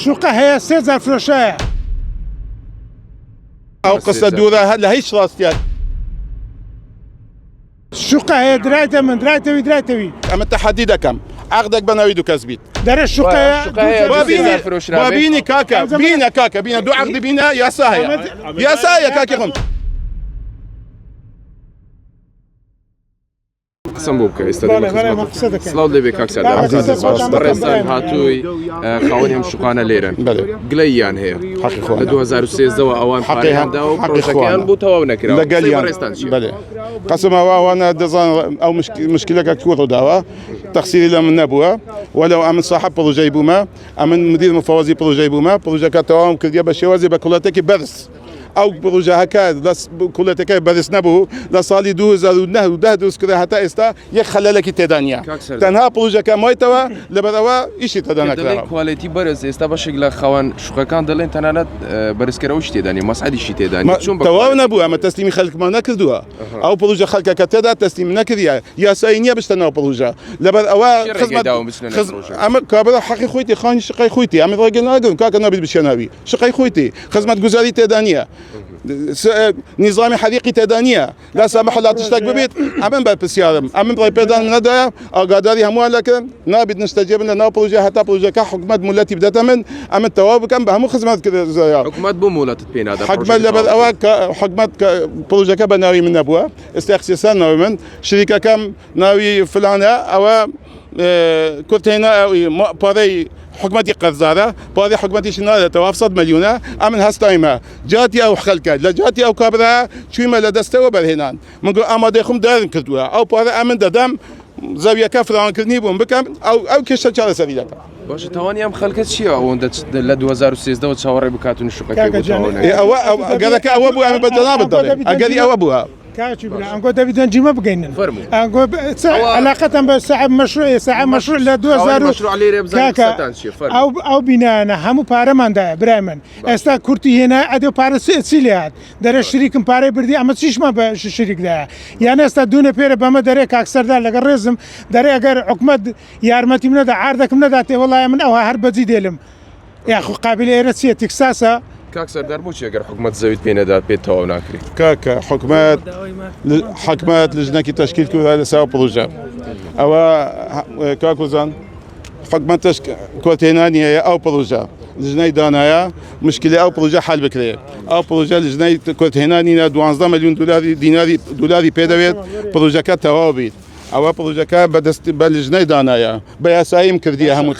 شوقه هي 3000 فرۆشەیە ئەو قسە دوورە هەر لە هیچ ڕاستیات شوقه هەیە درایتە من درایتەوی ئەمە تەحەدی دەکەم عەقدێک بەناوی دوو کەس بیت دەرە شوقەیە بینی کاکە بینە کاکە بینە دوو عەقدی بینە یاسا هەیە کاکی خۆم قسم بۆ بکە ئێستا سڵاو دەبێت کاکسەر بەڕێستان هاتووی خاوەنی ئەم شوقانە لێرن گلەییان هەیە لە 2013ەوە ئەوان پارەیاندا و پرۆژەکەیان بۆ تەواو نەکراوە بەڕێستان چی؟ قسمەوە ئەوانە دەزان ئەو مشکلەکە کوڕ داوە تەقسیری لە من نەبووە وەلەو ئەمن صاحب پرۆژەی بوومە ئەمن مدیر مفەوەزی پرۆژەی بوومە پرۆژەکە تەواوم کردیە بە شێوازی بە کوڵەتێکی بەرز ئەو پرۆژەکە کوڵەتەکەی بەرز نەبوو لە ساڵی 2009 دروستکرا هەتا ئێستا یەک خەلەلێکی تێدا نیە تەنها پرۆژەکە مایتەوە لەبەرەوە ئیشی تێدا نەکراوە کواڵیتی بەرز ئێستا بەشێک لە خاوەن شوقەکان دەڵێن تەنانەت بەرزکەرەوەش تێدانی مەسعەدیشی تێدانی تەواو نەبوو ئەمە تەسلیمی خەڵکمان نەکردووە ئەو پرۆژە خەڵکەکە تێدا تەسلیم نەکردیە یاسایی نییە بشتە ناو پرۆژە لەبەر ئەوە ئەمە کابرا حەقی خۆیتی خانی شقی خۆیتی ئەمە ڕێگە ناگرن کاکە نابێت بشێناوی شقی خۆیتی خزمەت گوزاری تێدا نیە نظامی حەریقی تێدا نیە لا سامح لا تشتێک ببێت ئەمن بەرپرسیارم ئەمن ڕێ پێدان نەدایە ئاگاداری هەمووان لەکردن نابێت نیشتەجێبن لە ناو پرۆژە هەتا پرۆژەکە حکومەت موڵەتی بدەتە من ئەمن تەواو بکەم بە هەموو خزمەت حکومەت بۆ موڵەتت پێ نادا حکومەت لەبەر ئەوە حکومەت پرۆژەکە بە ناوی من نەبووە ئێستا اختصاص ناوی من شریکەکەم ناوی فلانە ئەوە کورتێنە پارەی حکومەتی قەرزارە پارەی حکومەتیش نادێتەوە 700 ملیۆنە ئەمن هەستایمە جاتی ئەو خەڵکە لە جاتی ئەو کابرا چوویمە لە دەستەوە بەرهێنان من گوت ئامادەی خۆم دارم کردووە ئەو پارە ئەمن دەدەم زەویەکە فراوانکردنی بووم بکەم ئەو کێشە چارەسەری دەکەم باشە تاوانی ئەم خەڵکە چییە ئەوەندە لە 2013ەوە چاوەڕێ بکاتون شوقەکە ئەگەرەکە ئەوە بوو ئەمە بەجەنابەت دەڵێ ئەگەری ئەوە بووە كاتشي بلا أنقول دافيد نجيمة بقينا أنقول علاقة بصاحب مشروع صاحب مشروع ل 2000 مشروع عليه ربزان أو بنانا همو بارمان دا برايمن استا كورتي هنا أدو بارس سيليات در الشريك باري بردي أما تشيش ما بالشريك ده يعني استا دون بير بما دريك أكثر ده لقى الرزم دري أجر حكمت يارمتي من ده عردك من ده والله من أو هرب زيد علم يا أخو قابل إيرسية تكساسا کاکسەر دەربووچی ئەگەر حکومەت زەویت پێ نەدات پێ تەواو ناکری کاکە حکومەت لژنەکی تەشکیل کردە لەسەر پرۆژە ئەوە کاکوزان حکومەت کۆتێنانی هەیە ئەو پرۆژە لژنەی دانایە مشکلی ئەو پرۆژە حل بکرێت ئەو پرۆژە لژنەی کۆتێنانینە 12 ملیۆن دیناری پێدەوێت پرۆژەکە تەواو بیت ئەوە پرۆژەکە بەدەست بە لژنەی دانایە بە یاساییم کردیە هەموو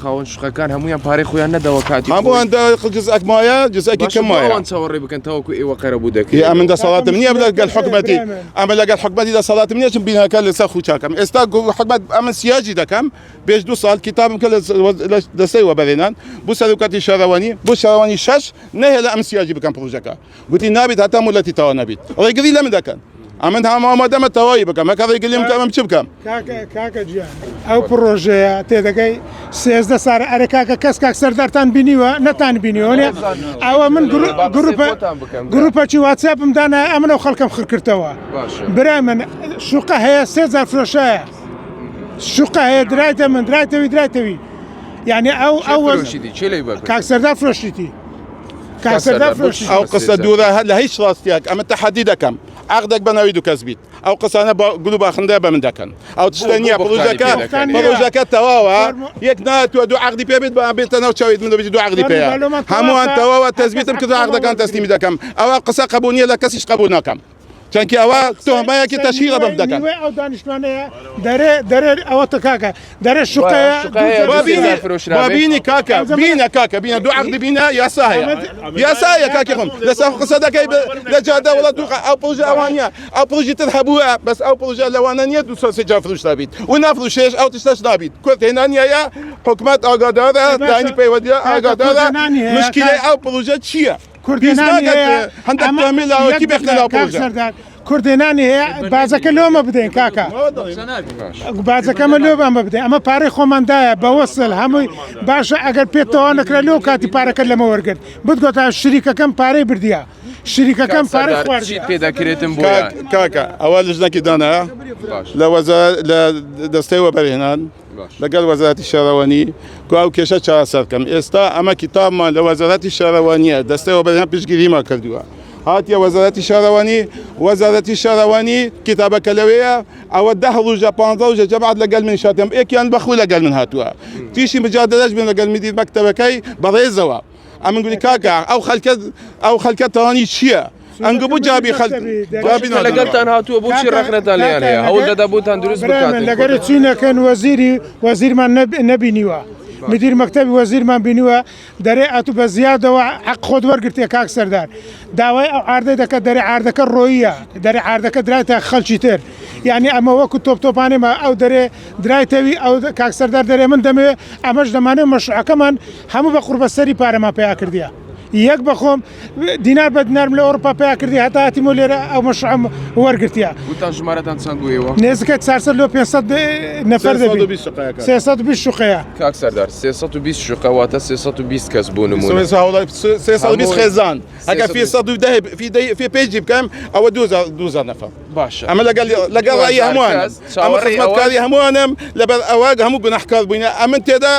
خاوەن شوقەکان هەمویان پارەی خۆیان نەدەوە کاتی هەمووان جزئێک مایە جزئێکی کەم مایە چاوەڕێ بکەن تاوەکو ئێوە قەرە بوو دەکرێت ئەمن دەسەڵاتم نییە لەگەڵ حکومەتی ئەمە لەگەڵ حکومەتی دەسەڵاتم نییە چون بیناکە لەسەر خوچاکەم ئێستا حکومەت ئەمە سیاجی دەکەم پێش 2 ساڵ کتابم کە لە دەستەی وەبەرێنان بۆ سەرۆکاتی شارەوانی بۆ شارەوانی 6 نەهێ لە ئەم سیاجی بکەم پرۆژەکە گوتی نابێت هەتا موڵەتی تەواو نەبیت ڕێگری لەمن دەکەن ئەمن هەموو ئامادەمە تەواوی بکەم ئەکە ڕێگریم کەمم چ بکەم کاکە گیان ئەو پرۆژەیە تێدەگەی 13 سال ئەرە کاکە کەس کاک سەردارتان بینیوە نەتان بینیوە ئەوە من گروپەکی واتساپم دانا ئەمنە خەڵکەم خڕکردەوە برای من شوقە هەیە 3000 فرۆشەیە شوقە هەیە درایتە من درایتەوی یعنی ئەو کاک سەردار فرۆشیتی ئەو قسە دوورە هەر لە هیچ ڕاستیاک ئەمە تەحەدی دەکەم عقدێک بە ناوی دوو کەس بیت ئەو قسانە گول و باخندە بە من دەکەن ئەو تشتە نییە پرۆژەکە تەواوە یەک ناتوە دوو عقدی پێ بێت بە بێتە ناو چاویت من دەبێت دوو عقدی پێەیە هەمووان تەواوە تەزبیتم کردو عقدەکان تەسلیمی دەکەم ئەوە قسە قبول نییە لە کەسیش قبول ناکەم چونکی ئەوە تۆهمەیەکی تەشهیرە بەم دەکەن ئەو دانیشتوانەیە دەرێ ئەوە کاکە دەرێ شوقەیە بینی کاکە بینە دوو عقدی بینە یاسایە کاکی خۆم لەسەر قسە دەکەی لە جادە وڵات ئەو پرۆژە ئەوانە ئەو پرۆژی تر هەبووە بەس ئەو پرۆژە لەوانە نییە 200 جا فروش نابیت و نافروشێش ئەو تشتەش نابیت کورتێنانیایە حکومەت ئاگادارە داینی پەیوەندیە ئاگادارە مشکلەی ئەو پرۆژە چییە؟ هەندێکی بێخنەوە پرۆژە کوردێنانی هەیە بازەکە لۆمە بدەین کاکە بازەکەمە لۆ بەمە بدەین ئەمە پارەی خۆماندایە بە وەسل هەمووی باشە ئەگەر پێتەوە نەکرا لۆ کاتی پارەکە لەمە وەرگرت بتگۆتا شریکەکەم پارەی بردیە شریکەکەم پارەی خواردی پێداکرێتم بۆ کاکە ئەوە لژنەکی دانایە لە دەستەی وەبەرهێنان لەگەڵ وەزارەتی شارەوانی کو ئەو کێشە چارەسەر بکەم ئێستا ئەمە کتابمان لە وەزارەتی شارەوانیە دەستەوە بەیان پشتگیریمان کردووە هاتیە وەزارەتی شارەوانی کتابەکە لەوەیە ئەوە 10 ڕۆژە 15 ڕۆژە جەماعەت لەگەڵ من شاتێم ئێکیان بەخوو لەگەڵ من هاتووە تیشی مجادلەش بێن لەگەڵ میدیر مەکتەبەکەی بەڕێزەوە ئەمن گوتی کاکە ئەو خەڵکە تەوانی چییە؟ ئەنگە بوو جابی خەڵک لەگەڵتان هاتووە بۆچی ڕەخنەتان لێیان هەیە هەوڵ دەدەبووتان دروست بکاتن لەگەر چینەکەن وەزیرمان نەبینیوە مدیر مەکتەبی وەزیرمان بینیوە دەرێ ئەتوو بە زیادەوە حەق خۆت وەرگرتێ کاک سەردار داوای ئەو عاردەی دەکە دەرێ عاردەکە ڕۆیە دەرێ عاردەکە درایتە خەڵکی تر یعنی ئەمە وەکو تۆپتۆپانێمە ئەو دەرێ درایتەوی ئەو کاک سەردار دەرێ من دەمێ ئەمەش دەمانێت مەشروعەکەمان هەموو بە قوربەسەری پارەمان پێیا کردیە یەک بەخۆم دینار بە دینارم لە ئەوروپا پێیا کردی هەتا هاتیمە لێرە ئەو مەشروعەم وەرگرتیە وتان ژمارەتان چەند بوویەوە نێزەکە 400 لۆ 500 نەفەر دەبێت 320 شوقەیە کاک سەردار 320 شوقە واتە 320 کەس بوو نمونە 320 خێزان ئەگەر في پێیجی بکەم ئەوە 2000 نەفەر باشە ئەمە لەگەڵ ڕای هەمووان ئەمە خزمەتکاری هەمووانم لەبەر ئەوە هەموو گوناحکار بووینە ئەمن تێدا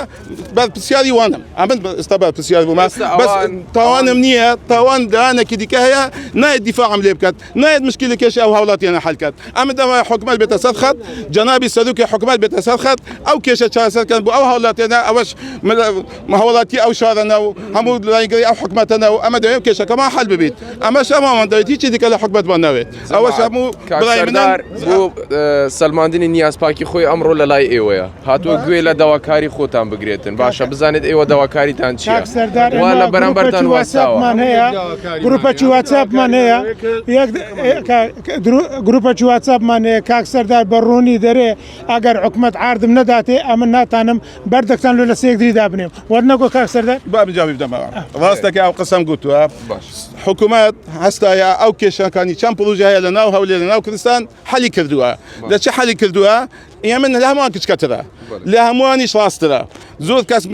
بەرپرسیاری وانم ئەمن ئێستا بەرپرسیار بوومە بەس تاوانم نییە تاوان دانێکی دیکە هەیە نایەت دیفاعم لێ بکات نایەت مشکلی کێشی ئەو هاوڵاتیانە حەل کات ئەمە دەمای حکومەت بێتە سەر خەت جەنابی سەرۆکی حکومەت بێتە سەر خەت ئەو کێشە چارەسەرکەن بۆ ئەو هاوڵاتیانە ئەوەش هاوڵاتی ئەو شارەنە و هەموو لایگەری ئەو حکومەتەنە و ئەمە دەوێت کێشەکەمان حەل ببێت ئەمەش ئەمامان دەوێت هیچی دیکە لە حکومەتمان ناوێت ئەوەش هەموو سەردار بۆ سەلماندنی نیازپاکی خۆی ئەمڕۆ لە لای ئێوەیە هاتووە گوێ لە داواکاری خۆتان بگرێتن باشە بزانێت ئێوە داواکاریتان چییە وا لە بەرامبەرتان واساوە گروپەکی واتساپمان هەیە گروپەکی واتساپمان هەیە کاک سەردار بەڕوونی دەرێ ئەگەر حکومەت عاردم نەداتێ ئەمن ناتانم بەردەکتان لە سەیەکدری دابنێم وەرنەگۆ کاک سەردار بابجاوی بدەمەوە ڕاستەکە ئەو قسەم گوتووە حکومەت هەستایە ئەو کێشەکانی چەند پروژە هەیە لە ناو هەولێر لە ناو کوردستان حەلی کردووە لە چه حەلی کردووە ئێمە لە هەمووان کچکەترە لە هەمووانیش ڕاسترە زۆر کەس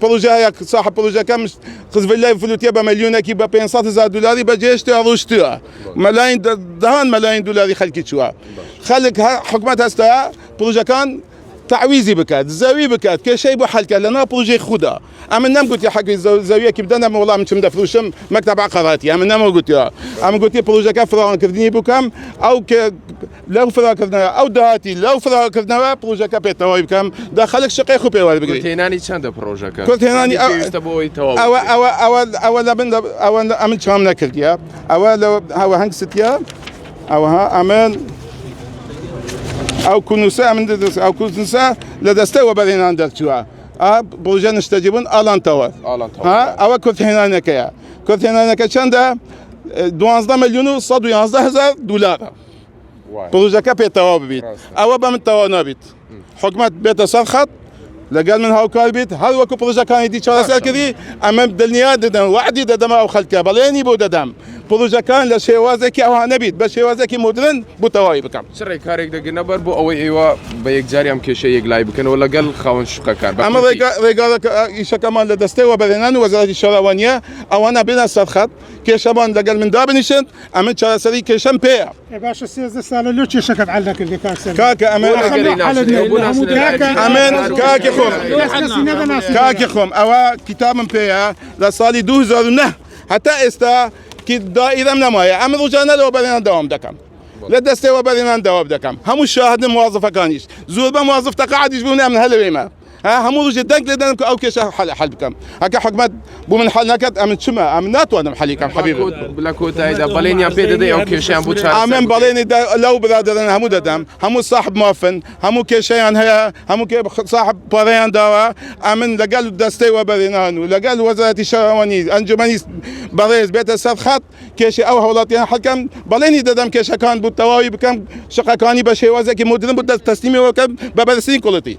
پروژە هەیە صاحب پروژەکە قزبلای فلوتیە بە ملیۆنێکی بە 500,000 دلاری بەجێشتوە ڕۆشتووە مەلاین دەهان مەلاین دلاری خەڵکی چووە خەڵک حکومەت هەستایە پروژەکان تعویزی بکات زەوی بکات کێشەی بۆ حەلکە لە ناو پروژەی خوددا ئەمە نەمگوتی حەقی زەویەکی بدەنە وەڵام چم دەفروشم مەکتەب عقەڕاتی ئەمە نەمەگوتیەوە ئەمە گوتی پروژەکە فراوانکردنی بکەم ئەو لەو فراکردنەوە ئەو داهاتی لەو فراکردنەوە پروژەکە پێتەوەی بکەم دا خەڵک شقی خو پێوە بگریت تێنانی چەندە پرۆژەکە کۆتێنانی ئەوە لە من ئەمن چام نەکردیە ئەوە هەوە هەنگ ستیە ئەوها ئەمن ئەو کونوسە ئەمن ئەو کونوسە لە دەستەوە بەرهێنان دەرچووە پروژە نیشتەجیبوون ئاڵانتەوە ئەوە کورتهێنانەکەیە کورتهێنانەکە چەندە 12,111,000 دلارە پروژەکە پێتەوا ببیت ئەوە بە من تەوا نابیت حکومەت بێتە سەر خەت لەگەڵ من هاوکار بیت هەر وەکو پروژەکانی دی چارەسەر کردی ئەمە دڵنیا دەدەم وعدی دەدەم ئەو خەڵکە بەڵێنی بۆ دەدەم پروژەکان لە شێوازێکی ئەوها نەبیت بە شێوازێکی مدرن بۆ تەواوی بکەم چڕێک کارێک دەگەنە بەر بۆ ئەوەی ئێوە بە یەکجاری ئەم کێشە یەکلای بکەنەوە لەگەڵ خاوەن شوقەکان ئەمە ڕێگاڵە ئیشەکەمان لە دەستەوە بەرهێنان و وەزارەتی شارەوانیە ئەوانە بێنە سەر خەت کێشەمان لەگەڵ من دابنیشن ئەمن چارەسەری کێشەم پێیە باشە 13 ساڵە لۆ کێشەکەت حەل نەکردی کاکە ئەمن کاکی خۆم ئەوە کتابم پێیە لە ساڵی 2009 هەتا ئێستا دائیرەم نەمایە ئەمە ڕووجانە لەوە بەرهێنان داوام دەکەم لە دەستەوە بەرهێنان داوام دەکەم هەموو شاهدم موازفەکانیش زۆر بە موازف تەقاعدیش بوون من هەلوێمە هەموو ڕۆژێ دەنگ لێ دەدەم کە ئەو کێشە حەل بکەم ئەگە حکومەت بۆ من حەل نەکات ئەمن چمە ئەمن ناتوانم حەلیکەم حەبیب لە کۆتاییدا بەڵێنیان پێ دەدەی ئەو کێشیان بۆ چارەسەر ئەمن بەڵێنی لەو برادەران هەموو دەدەم هەموو صاحب موافن هەموو کێشەیان هەیە هەموو صاحب پارەیان داوە ئەمن لەگەڵ دەستەی وەبەرهێنان و لەگەڵ وەزارەتی شارەوانی ئەنجومەنی بەڕێز بێتە سەر خەت کێشی ئەو هەوڵاتیان حەکەم بەڵێنی دەدەم کێشەکان بۆ تەواوی بکەم شقەکانی بە شێوازێکی مدرن بۆ تەسلیمیەوە بکەم بە بەرزترین کوڵەتی